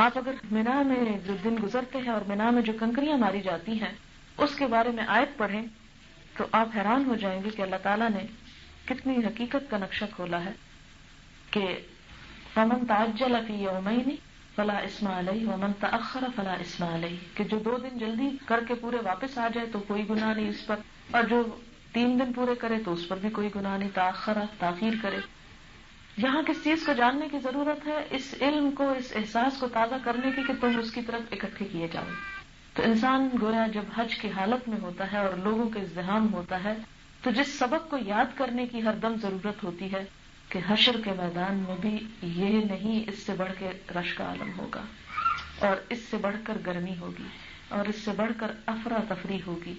آپ اگر منا میں جو دن گزرتے ہیں اور منا میں جو کنکریاں ماری جاتی ہیں اس کے بارے میں آیت پڑھیں تو آپ حیران ہو جائیں گے کہ اللہ تعالیٰ نے کتنی حقیقت کا نقشہ کھولا ہے کہ فمن تعجل فی یومین فلا اسم علیہ ومن تأخر فلا اسم علیہ، کہ جو 2 دن جلدی کر کے پورے واپس آ جائے تو کوئی گناہ نہیں اس پر، اور جو 3 دن پورے کرے تو اس پر بھی کوئی گناہ نہیں، تاخیر کرے. یہاں کس چیز کو جاننے کی ضرورت ہے؟ اس علم کو، اس احساس کو تازہ کرنے کی کہ تم اس کی طرف اکٹھے کیے جاؤ. تو انسان گویا جب حج کی حالت میں ہوتا ہے اور لوگوں کا ازدحام ہوتا ہے تو جس سبق کو یاد کرنے کی ہر دم ضرورت ہوتی ہے کہ حشر کے میدان میں بھی یہ نہیں، اس سے بڑھ کے رش کا عالم ہوگا، اور اس سے بڑھ کر گرمی ہوگی، اور اس سے بڑھ کر افراتفری ہوگی.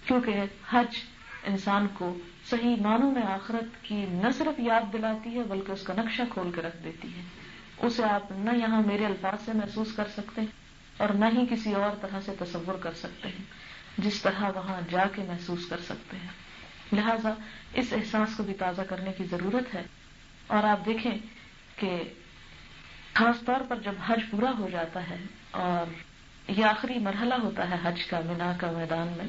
کیونکہ حج انسان کو صحیح معنوں میں آخرت کی نہ صرف یاد دلاتی ہے بلکہ اس کا نقشہ کھول کے رکھ دیتی ہے. اسے آپ نہ یہاں میرے الفاظ سے محسوس کر سکتے ہیں اور نہ ہی کسی اور طرح سے تصور کر سکتے ہیں، جس طرح وہاں جا کے محسوس کر سکتے ہیں. لہذا اس احساس کو بھی تازہ کرنے کی ضرورت ہے. اور آپ دیکھیں کہ خاص طور پر جب حج پورا ہو جاتا ہے اور یہ آخری مرحلہ ہوتا ہے حج کا، منا کا میدان میں،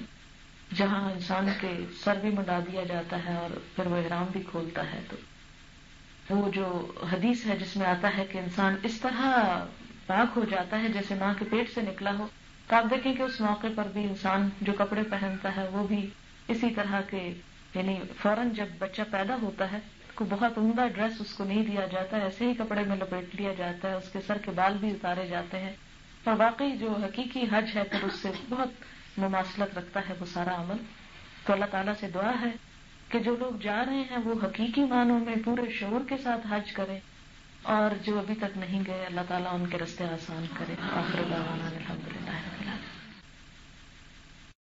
جہاں انسان کے سر بھی منڈا دیا جاتا ہے اور پھر وہ احرام بھی کھولتا ہے، تو وہ جو حدیث ہے جس میں آتا ہے کہ انسان اس طرح پاک ہو جاتا ہے جیسے ماں کے پیٹ سے نکلا ہو، تو آپ دیکھیں کہ اس موقع پر بھی انسان جو کپڑے پہنتا ہے وہ بھی اسی طرح کے، یعنی فوراً جب بچہ پیدا ہوتا ہے کو بہت عمدہ ڈریس اس کو نہیں دیا جاتا ہے، ایسے ہی کپڑے میں لپیٹ لیا جاتا ہے، اس کے سر کے بال بھی اتارے جاتے ہیں. اور واقعی جو حقیقی حج ہے پھر اس سے بہت مماثلت رکھتا ہے وہ سارا عمل. تو اللہ تعالیٰ سے دعا ہے کہ جو لوگ جا رہے ہیں وہ حقیقی معنوں میں پورے شعور کے ساتھ حج کریں، اور جو ابھی تک نہیں گئے اللہ تعالیٰ ان کے راستے آسان کرے. آخر دعوانا